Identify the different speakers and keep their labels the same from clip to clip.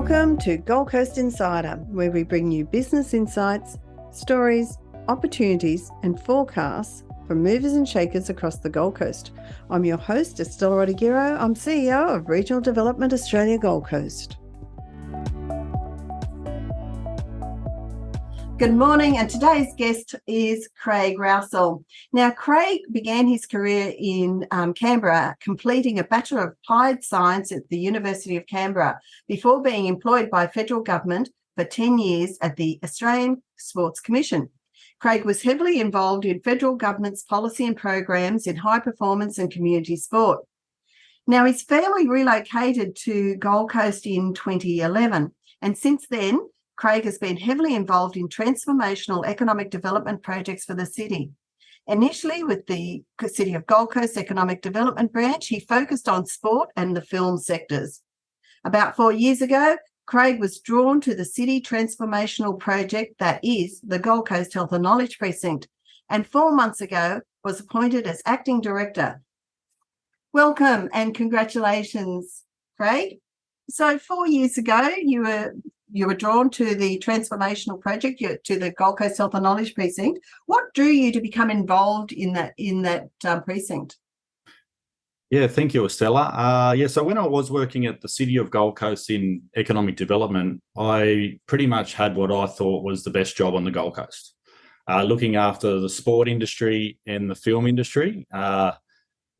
Speaker 1: Welcome to Gold Coast Insider, where we bring you business insights, stories, opportunities and forecasts from movers and shakers across the Gold Coast. I'm your host, Estelle Rodiguero. I'm CEO of Regional Development Australia Gold Coast. Good morning, and today's guest is Craig Rowsell. Now, Craig began his career in Canberra, completing a Bachelor of Applied Science at the University of Canberra before being employed by federal government for 10 years at the Australian Sports Commission. Craig was heavily involved in federal government's policy and programs in high performance and community sport. Now, his family relocated to Gold Coast in 2011, and since then, Craig has been heavily involved in transformational economic development projects for the city. Initially with the City of Gold Coast Economic Development Branch, he focused on sport and the film sectors. About 4 years ago, Craig was drawn to the city transformational project that is the Gold Coast Health and Knowledge Precinct, and 4 months ago was appointed as acting director. Welcome and congratulations, Craig. So 4 years ago, you were drawn to the transformational project, to the Gold Coast Health and Knowledge Precinct. What drew you to become involved in that precinct?
Speaker 2: Yeah, thank you, Estella. So when I was working at the City of Gold Coast in economic development, I pretty much had what I thought was the best job on the Gold Coast, looking after the sport industry and the film industry.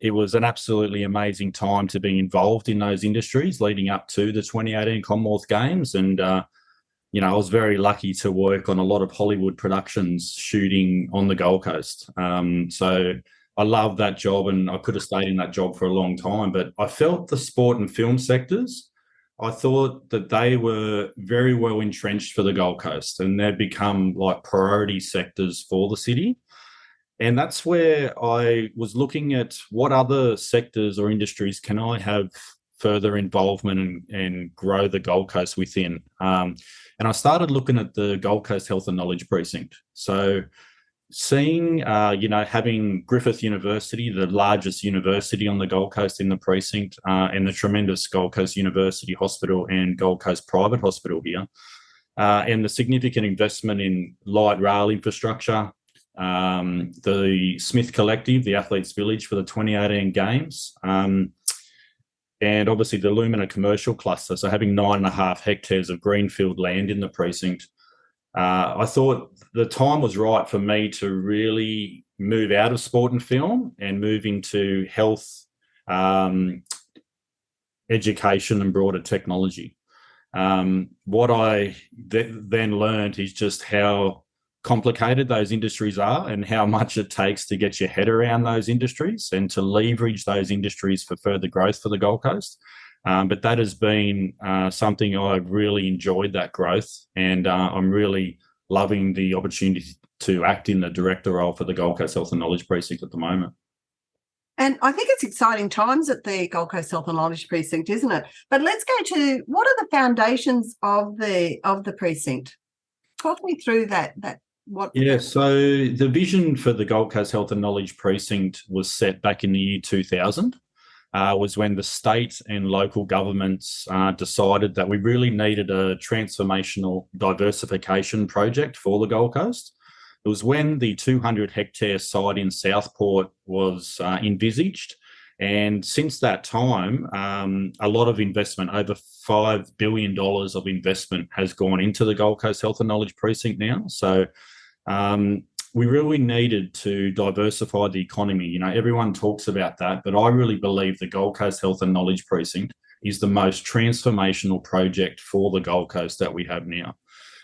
Speaker 2: It was an absolutely amazing time to be involved in those industries leading up to the 2018 Commonwealth Games. And, I was very lucky to work on a lot of Hollywood productions shooting on the Gold Coast. So I loved that job and I could have stayed in that job for a long time. But I felt the sport and film sectors, I thought that they were very well entrenched for the Gold Coast and they'd become like priority sectors for the city. And that's where I was looking at what other sectors or industries can I have further involvement and grow the Gold Coast within. And I started looking at the Gold Coast Health and Knowledge Precinct. So seeing, having Griffith University, the largest university on the Gold Coast in the precinct, and the tremendous Gold Coast University Hospital and Gold Coast Private Hospital here, and the significant investment in light rail infrastructure, the Smith Collective, the Athletes Village for the 2018 Games, and obviously the Lumina Commercial Cluster, so having 9.5 hectares of greenfield land in the precinct. I thought the time was right for me to really move out of sport and film and move into health, education and broader technology. What I then learned is just how complicated those industries are and how much it takes to get your head around those industries and to leverage those industries for further growth for the Gold Coast. But that has been something I've really enjoyed, that growth, and I'm really loving the opportunity to act in the director role for the Gold Coast Health and Knowledge Precinct at the moment.
Speaker 1: And I think it's exciting times at the Gold Coast Health and Knowledge Precinct, isn't it? But let's go to what are the foundations of the precinct? Talk me through that.
Speaker 2: So the vision for the Gold Coast Health and Knowledge Precinct was set back in the year 2000, was when the state and local governments decided that we really needed a transformational diversification project for the Gold Coast. It was when the 200-hectare site in Southport was envisaged. And since that time, a lot of investment, over $5 billion of investment has gone into the Gold Coast Health and Knowledge Precinct now. So we really needed to diversify the economy. Everyone talks about that, but I really believe the Gold Coast Health and Knowledge Precinct is the most transformational project for the Gold Coast that we have now.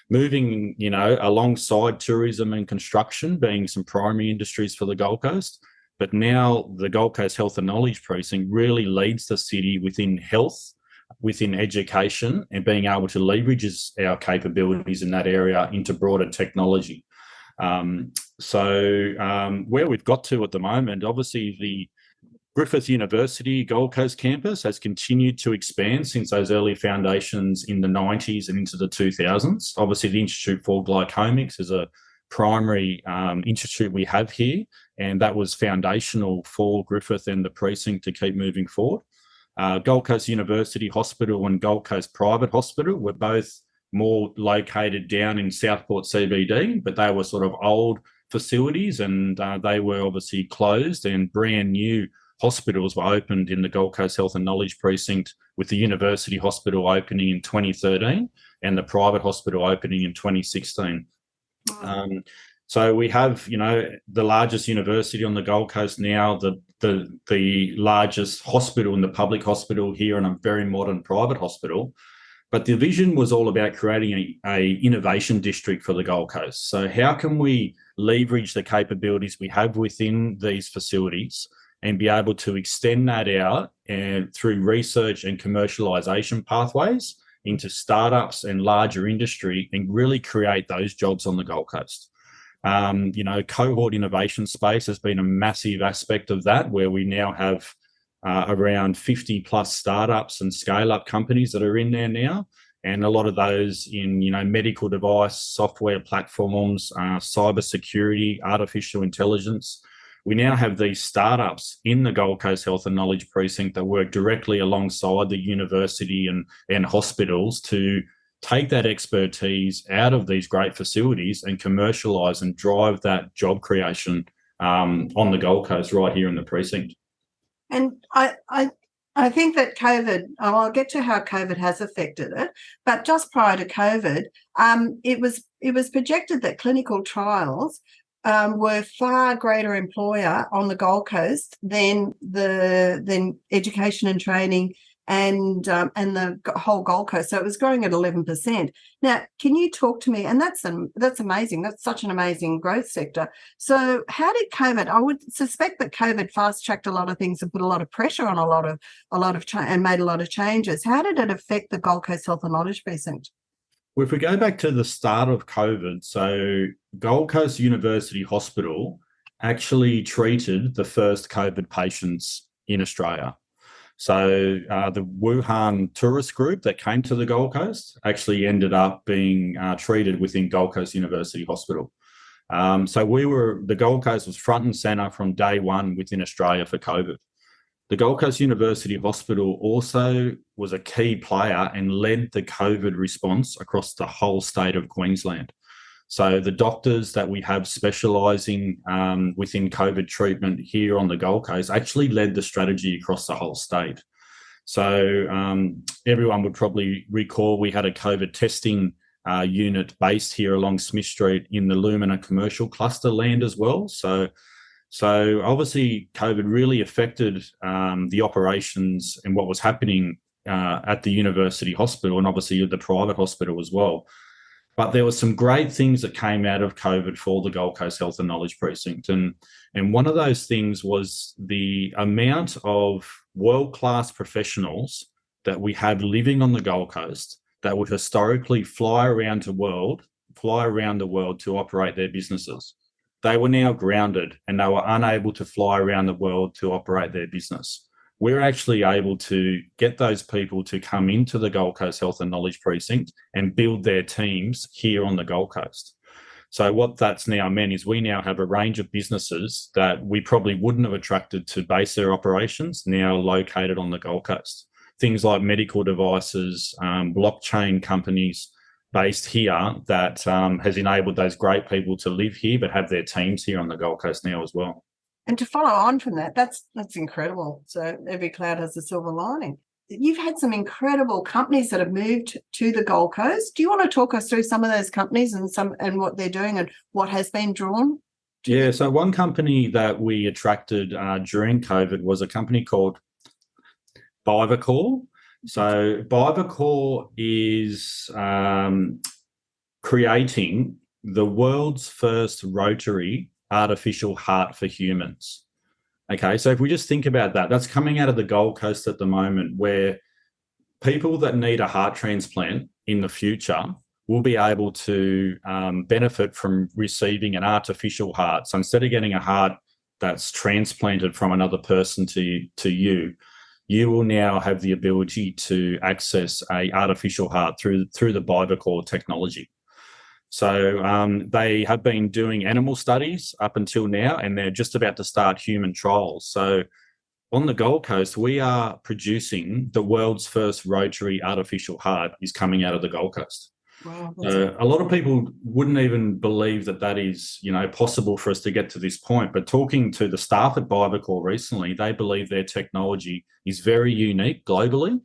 Speaker 2: Moving, alongside tourism and construction being some primary industries for the Gold Coast, but now the Gold Coast Health and Knowledge Precinct really leads the city within health, within education, and being able to leverage our capabilities in that area into broader technology. Where we've got to at the moment, obviously the Griffith University Gold Coast campus has continued to expand since those early foundations in the 90s and into the 2000s. Obviously the Institute for Glycomics is a primary institute we have here, and that was foundational for Griffith and the precinct to keep moving forward. Gold Coast University Hospital and Gold Coast Private Hospital were both more located down in Southport CBD, but they were sort of old facilities, and they were obviously closed, and brand new hospitals were opened in the Gold Coast Health and Knowledge Precinct, with the University Hospital opening in 2013 and the private hospital opening in 2016. So we have, the largest university on the Gold Coast now, the largest hospital in the public hospital here, and a very modern private hospital. But the vision was all about creating a innovation district for the Gold Coast. So how can we leverage the capabilities we have within these facilities and be able to extend that out and through research and commercialization pathways into startups and larger industry, and really create those jobs on the Gold Coast? Cohort innovation space has been a massive aspect of that, where we now have around 50 plus startups and scale-up companies that are in there now, and a lot of those in medical device, software platforms, cybersecurity, artificial intelligence. We now have these startups in the Gold Coast Health and Knowledge Precinct that work directly alongside the university and hospitals to take that expertise out of these great facilities and commercialise and drive that job creation on the Gold Coast right here in the precinct.
Speaker 1: And I think that COVID, I'll get to how COVID has affected it, but just prior to COVID, it was projected that clinical trials were far greater employer on the Gold Coast than education and training and the whole Gold Coast. So it was growing at 11%. Now, can you talk to me? And that's amazing. That's such an amazing growth sector. So how did COVID? I would suspect that COVID fast-tracked a lot of things and put a lot of pressure on a lot of and made a lot of changes. How did it affect the Gold Coast Health and Knowledge Precinct?
Speaker 2: Well, if we go back to the start of COVID, so Gold Coast University Hospital actually treated the first COVID patients in Australia. So the Wuhan tourist group that came to the Gold Coast actually ended up being treated within Gold Coast University Hospital. So the Gold Coast was front and centre from day one within Australia for COVID. The Gold Coast University Hospital also was a key player and led the COVID response across the whole state of Queensland. So the doctors that we have specialising within COVID treatment here on the Gold Coast actually led the strategy across the whole state. So everyone would probably recall we had a COVID testing unit based here along Smith Street in the Lumina commercial cluster land as well. So obviously COVID really affected the operations and what was happening at the university hospital, and obviously at the private hospital as well. But there were some great things that came out of COVID for the Gold Coast Health and Knowledge Precinct. And one of those things was the amount of world-class professionals that we have living on the Gold Coast that would historically fly around the world to operate their businesses. They were now grounded and they were unable to fly around the world to operate their business. We're actually able to get those people to come into the Gold Coast Health and Knowledge Precinct and build their teams here on the Gold Coast. So what that's now meant is we now have a range of businesses that we probably wouldn't have attracted to base their operations now located on the Gold Coast. Things like medical devices, blockchain companies based here that has enabled those great people to live here but have their teams here on the Gold Coast now as well.
Speaker 1: And to follow on from that, that's incredible. So every cloud has a silver lining. You've had some incredible companies that have moved to the Gold Coast. Do you want to talk us through some of those companies and what they're doing and what has been drawn?
Speaker 2: Yeah, so one company that we attracted during COVID was a company called Bivacor. So Bivacor is creating the world's first rotary artificial heart for humans. Okay, so if we just think about that, that's coming out of the Gold Coast at the moment, where people that need a heart transplant in the future will be able to benefit from receiving an artificial heart. So instead of getting a heart that's transplanted from another person to you, you will now have the ability to access a artificial heart through the Bivacor technology. So they have been doing animal studies up until now, and they're just about to start human trials. So on the Gold Coast, we are producing the world's first rotary artificial heart is coming out of the Gold Coast.
Speaker 1: Wow,
Speaker 2: So a lot of people wouldn't even believe that is, possible for us to get to this point. But talking to the staff at Bivacor recently, they believe their technology is very unique globally,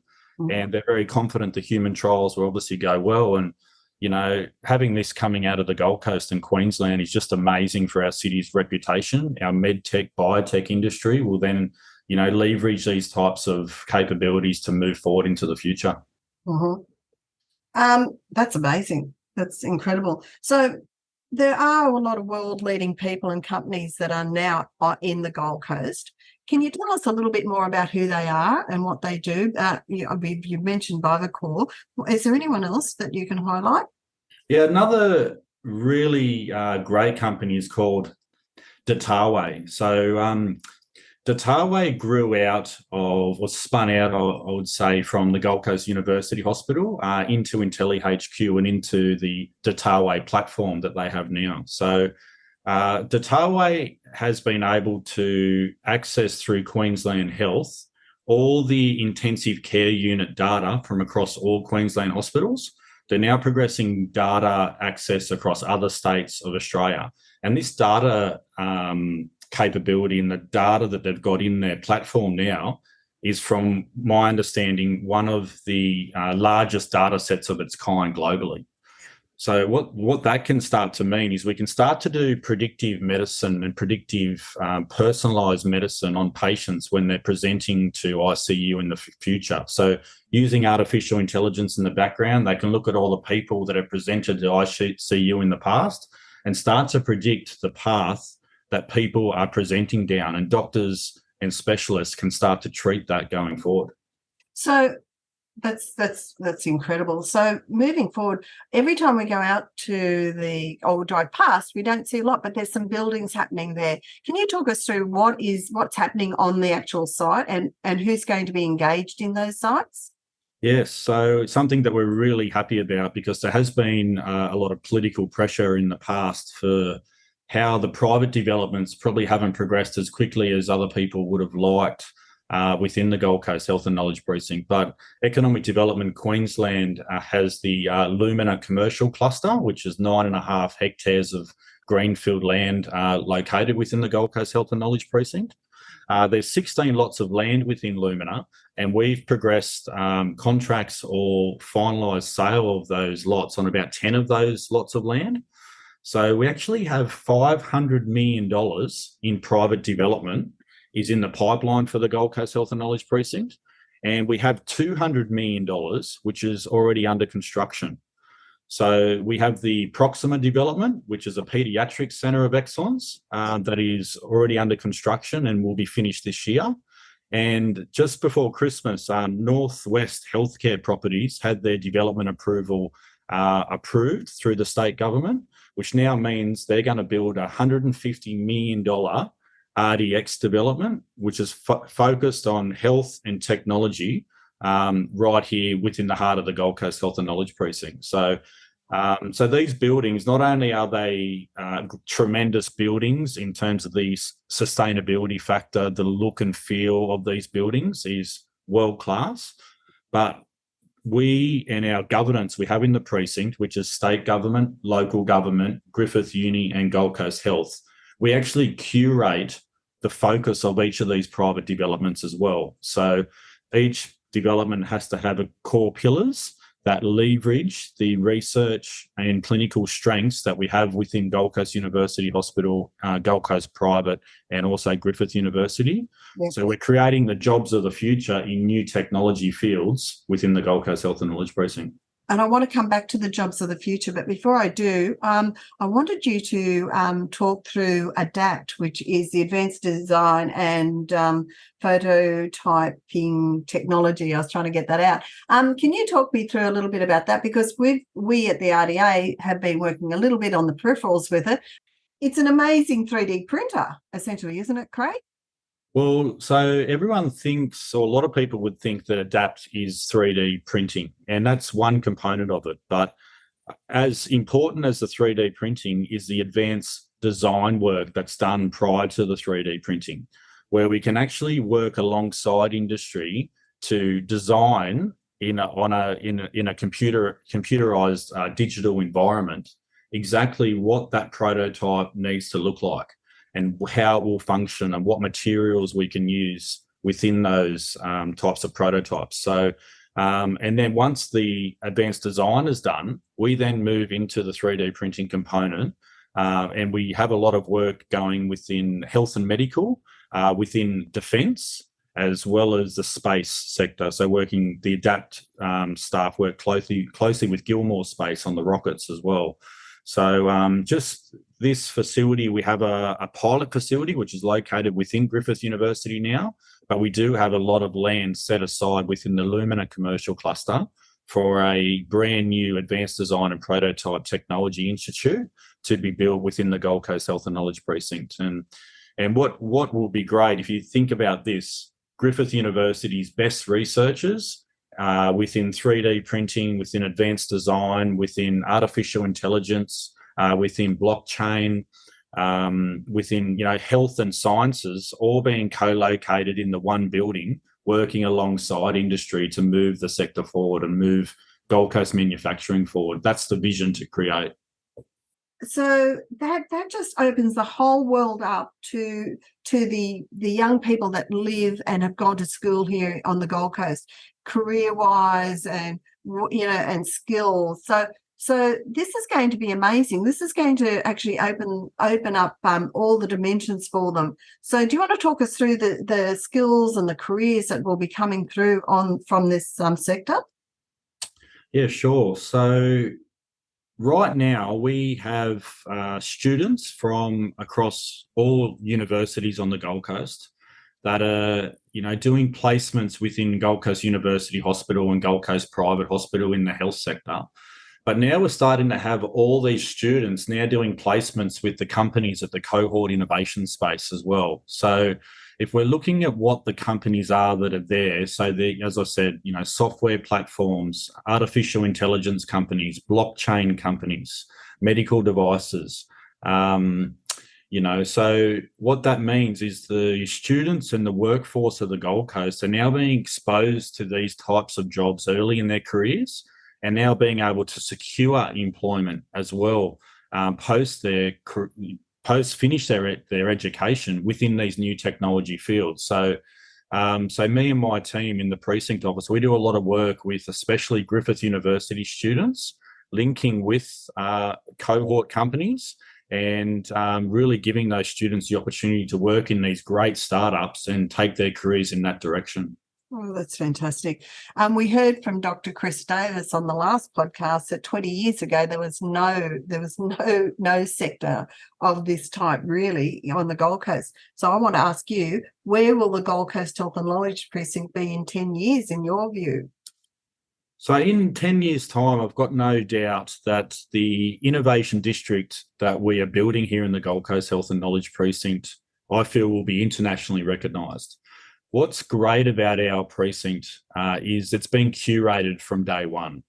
Speaker 2: and they're very confident the human trials will obviously go well. And, having this coming out of the Gold Coast and Queensland is just amazing for our city's reputation. Our medtech, biotech industry will then, leverage these types of capabilities to move forward into the future.
Speaker 1: That's amazing. That's incredible. So there are a lot of world-leading people and companies that are now in the Gold Coast. Can you tell us a little bit more about who they are and what they do? You mentioned Bivacor. Is there anyone else that you can highlight?
Speaker 2: Yeah, another really great company is called Datawe. So Datawe grew out of, or spun out, I would say, from the Gold Coast University Hospital into IntelliHQ and into the Datawe platform that they have now. So Datawe has been able to access through Queensland Health all the intensive care unit data from across all Queensland hospitals. They're now progressing data access across other states of Australia. And this data capability and the data that they've got in their platform now is, from my understanding, one of the largest data sets of its kind globally. So what that can start to mean is we can start to do predictive medicine and predictive personalised medicine on patients when they're presenting to ICU in the future. So using artificial intelligence in the background, they can look at all the people that have presented to ICU in the past and start to predict the path that people are presenting down, and doctors and specialists can start to treat that going forward.
Speaker 1: So that's incredible. So moving forward, every time we go out to the old drive past, we don't see a lot, but there's some buildings happening there. Can you talk us through what's happening on the actual site and who's going to be engaged in those sites?
Speaker 2: Yes, so something that we're really happy about, because there has been a lot of political pressure in the past for how the private developments probably haven't progressed as quickly as other people would have liked within the Gold Coast Health and Knowledge Precinct. But Economic Development Queensland has the Lumina Commercial Cluster, which is 9.5 hectares of greenfield land located within the Gold Coast Health and Knowledge Precinct. There's 16 lots of land within Lumina, and we've progressed contracts or finalised sale of those lots on about 10 of those lots of land. So we actually have $500 million in private development is in the pipeline for the Gold Coast Health and Knowledge Precinct. And we have $200 million, which is already under construction. So we have the Proxima development, which is a paediatric centre of excellence that is already under construction and will be finished this year. And just before Christmas, Northwest Healthcare Properties had their development approval approved through the state government, which now means they're going to build a $150 million RDX development, which is focused on health and technology right here within the heart of the Gold Coast Health and Knowledge Precinct. So these buildings, not only are they tremendous buildings in terms of the sustainability factor, the look and feel of these buildings is world class, but we and our governance we have in the precinct, which is state government, local government, Griffith Uni and Gold Coast Health, we actually curate the focus of each of these private developments as well. So each development has to have a core pillars that leverage the research and clinical strengths that we have within Gold Coast University Hospital, Gold Coast Private, and also Griffith University. Yes. So we're creating the jobs of the future in new technology fields within the Gold Coast Health and Knowledge Precinct.
Speaker 1: And I want to come back to the jobs of the future. But before I do, I wanted you to talk through ADAPT, which is the advanced design and phototyping technology. I was trying to get that out. Can you talk me through a little bit about that? Because we at the RDA have been working a little bit on the peripherals with it. It's an amazing 3D printer, essentially, isn't it, Craig?
Speaker 2: Well, so everyone thinks, or a lot of people would think that ADAPT is 3D printing, and that's one component of it. But as important as the 3D printing is the advanced design work that's done prior to the 3D printing. where we can actually work alongside industry to design in a computerized digital environment exactly what that prototype needs to look like and how it will function and what materials we can use within those types of prototypes. So, and then once the advanced design is done, we then move into the 3D printing component, and we have a lot of work going within health and medical, within defence, as well as the space sector. So the ADAPT staff work closely with Gilmore Space on the rockets as well. So just this facility, we have a pilot facility, which is located within Griffith University now, but we do have a lot of land set aside within the Lumina commercial cluster for a brand new advanced design and prototype technology institute to be built within the Gold Coast Health and Knowledge Precinct. And what will be great, if you think about this, Griffith University's best researchers within 3D printing, within advanced design, within artificial intelligence, within blockchain, within health and sciences, all being co-located in the one building, working alongside industry to move the sector forward and move Gold Coast manufacturing forward. That's the vision to create.
Speaker 1: So that just opens the whole world up to the young people that live and have gone to school here on the Gold Coast, career-wise and and skills. So this is going to be amazing. This is going to actually open up all the dimensions for them. So do you want to talk us through the skills and the careers that will be coming through from this sector?
Speaker 2: Yeah, sure. So right now, we have students from across all universities on the Gold Coast that are, doing placements within Gold Coast University Hospital and Gold Coast Private Hospital in the health sector. But now we're starting to have all these students now doing placements with the companies at the cohort innovation space as well. So if we're looking at what the companies are that are there, so as I said, software platforms, artificial intelligence companies, blockchain companies, medical devices, so what that means is the students and the workforce of the Gold Coast are now being exposed to these types of jobs early in their careers and now being able to secure employment as well post finish their education within these new technology fields. So me and my team in the Precinct office, we do a lot of work with especially Griffith University students, linking with cohort companies and really giving those students the opportunity to work in these great startups and take their careers in that direction.
Speaker 1: Oh, that's fantastic. We heard from Dr. Chris Davis on the last podcast that 20 years ago there was no sector of this type really on the Gold Coast. So I want to ask you, where will the Gold Coast Health and Knowledge Precinct be in 10 years in your view?
Speaker 2: So in 10 years' time, I've got no doubt that the innovation district that we are building here in the Gold Coast Health and Knowledge Precinct, I feel will be internationally recognised. What's great about our precinct is it's been curated from day one.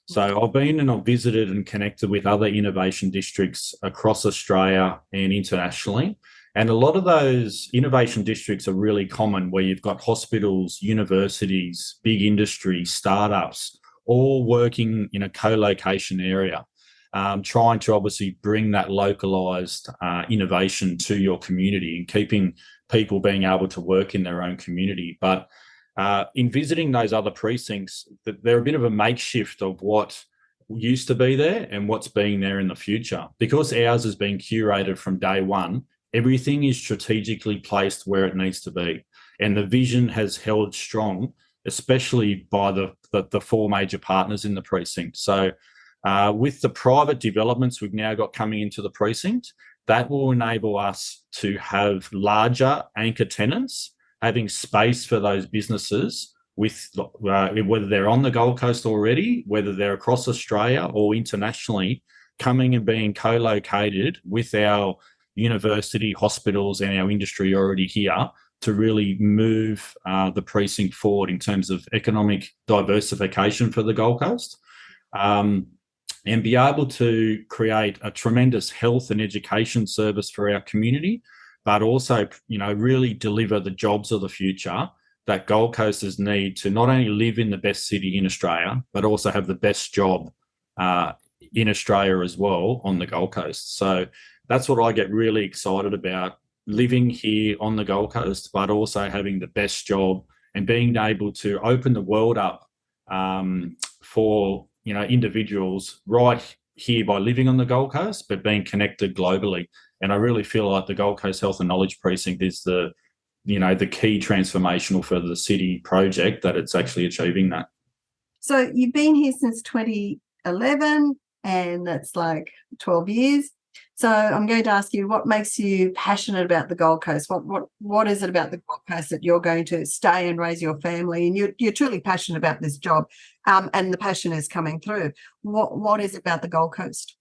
Speaker 2: So I've been and I've visited and connected with other innovation districts across Australia and internationally. And a lot of those innovation districts are really common, where you've got hospitals, universities, big industry, startups, all working in a co-location area, trying to obviously bring that localised innovation to your community and keeping people being able to work in their own community. But in visiting those other precincts, they're a bit of a makeshift of what used to be there and what's being there in the future. Because ours has been curated from day one, everything is strategically placed where it needs to be. And the vision has held strong, especially by the four major partners in the precinct. So with the private developments we've now got coming into the precinct, that will enable us to have larger anchor tenants, having space for those businesses with whether they're on the Gold Coast already, whether they're across Australia or internationally, coming and being co-located with our university, hospitals and our industry already here to really move the precinct forward in terms of economic diversification for the Gold Coast. And be able to create a tremendous health and education service for our community, but also, really deliver the jobs of the future that Gold Coasters need to not only live in the best city in Australia, but also have the best job in Australia as well on the Gold Coast. So that's what I get really excited about, living here on the Gold Coast, but also having the best job and being able to open the world up for, individuals right here by living on the Gold Coast, but being connected globally. And I really feel like the Gold Coast Health and Knowledge Precinct is the key transformational for the city project, that it's actually achieving that.
Speaker 1: So you've been here since 2011, and that's like 12 years. So I'm going to ask you, what makes you passionate about the Gold Coast? What is it about the Gold Coast that you're going to stay and raise your family? And you're truly passionate about this job, and the passion is coming through. What is it about the Gold Coast?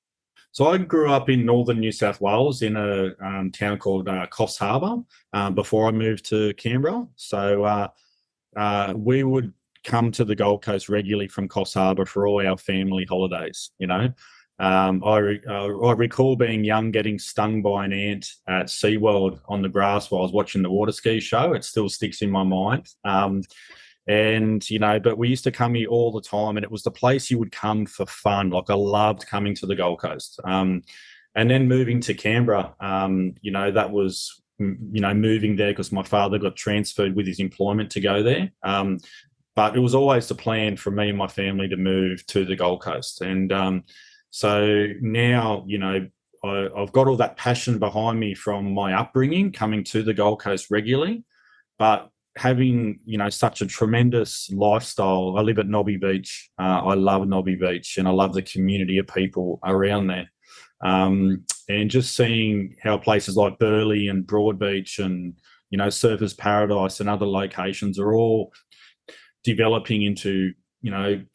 Speaker 2: So I grew up in northern New South Wales in a town called Coffs Harbour before I moved to Canberra. So we would come to the Gold Coast regularly from Coffs Harbour for all our family holidays. I recall being young, getting stung by an ant at SeaWorld on the grass while I was watching the water ski show. It still sticks in my mind. But we used to come here all the time, and it was the place you would come for fun. Like, I loved coming to the Gold Coast. And then moving to Canberra, that was, moving there because my father got transferred with his employment to go there. But it was always the plan for me and my family to move to the Gold Coast. And so now, I've got all that passion behind me from my upbringing, coming to the Gold Coast regularly, but having, such a tremendous lifestyle. I live at Nobby Beach. I love Nobby Beach, and I love the community of people around there. And just seeing how places like Burleigh and Broadbeach and, Surfers Paradise and other locations are all developing into,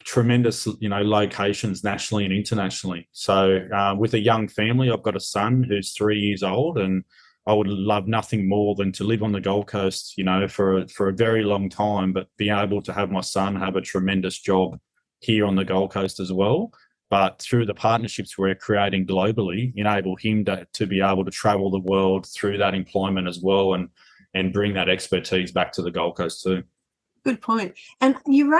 Speaker 2: tremendous, locations nationally and internationally. So with a young family, I've got a son who's 3 years old, and I would love nothing more than to live on the Gold Coast, for a very long time, but be able to have my son have a tremendous job here on the Gold Coast as well. But through the partnerships we're creating globally, enable him to be able to travel the world through that employment as well, and bring that expertise back to the Gold Coast too.
Speaker 1: Good point. And you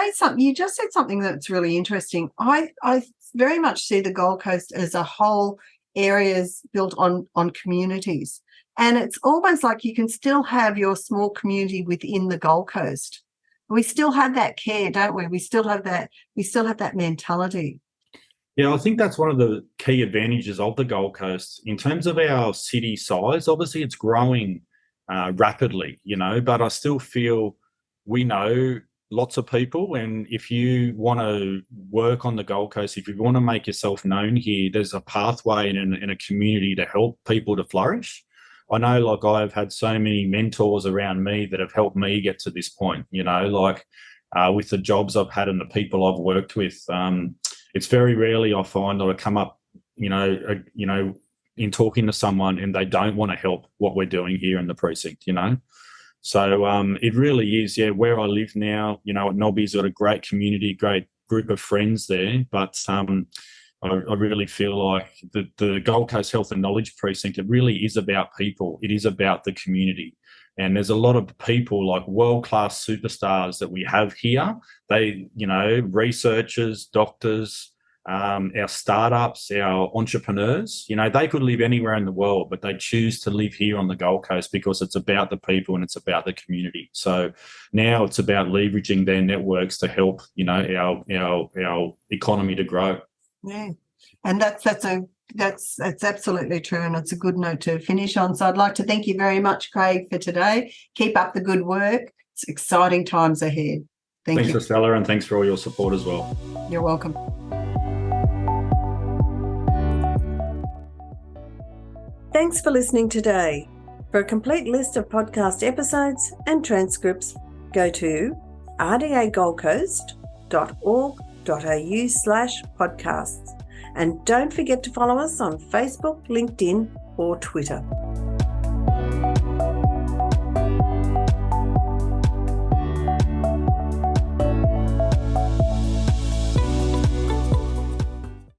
Speaker 1: just said something that's really interesting. I very much see the Gold Coast as a whole areas built on communities. And it's almost like you can still have your small community within the Gold Coast. We still have that care, don't we? We still have that mentality.
Speaker 2: Yeah, I think that's one of the key advantages of the Gold Coast. In terms of our city size, obviously it's growing rapidly, but I still feel we know lots of people, and if you want to work on the Gold Coast, if you want to make yourself known here, there's a pathway in a community to help people to flourish. I know, like, I've had so many mentors around me that have helped me get to this point, with the jobs I've had and the people I've worked with. It's very rarely I find that I come up, in talking to someone and they don't want to help what we're doing here in the precinct, So it really is, where I live now, at Nobby's got a great community, great group of friends there. But I really feel like the Gold Coast Health and Knowledge Precinct, it really is about people. It is about the community. And there's a lot of people, like world-class superstars that we have here. They, researchers, doctors, our startups, our entrepreneurs, they could live anywhere in the world, but they choose to live here on the Gold Coast because it's about the people and it's about the community. So now it's about leveraging their networks to help, our economy to grow.
Speaker 1: Yeah, and that's absolutely true, and it's a good note to finish on. So I'd like to thank you very much, Craig, for today. Keep up the good work. It's exciting times ahead. Thanks,
Speaker 2: you. Estella, and thanks for all your support as well.
Speaker 1: You're welcome. Thanks for listening today. For a complete list of podcast episodes and transcripts, go to rdagoldcoast.org.au/podcasts. And don't forget to follow us on Facebook, LinkedIn, or Twitter.